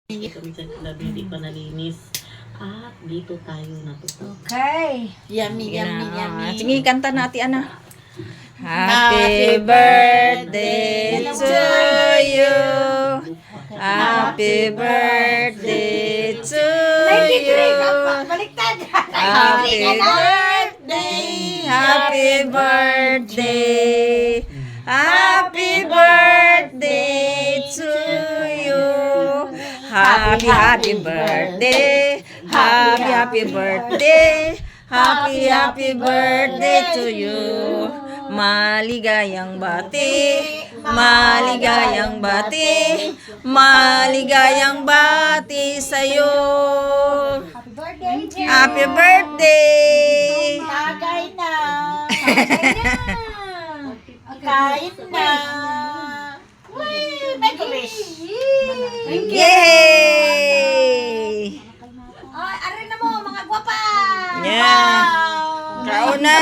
Kami sa gabi, di pa nalinis. At dito tayo natutulog. Okay. Yummy, yummy, yummy. Sige, kanta natin, Ana. Happy birthday to you. Happy birthday to you. Baliktad. Happy birthday. Happy birthday. Happy birthday to you. Happy birthday. Happy birthday. Happy birthday to you. Maligayang bati. Maligayang bati. Maligayang bati sa'yo. Happy birthday, Jay. Happy birthday. Tagay na. Kain na. Uy, make a wish. Thank you. Yay! Ay, arin na mo, mga gwapa. Yeah. Wow. Kauna.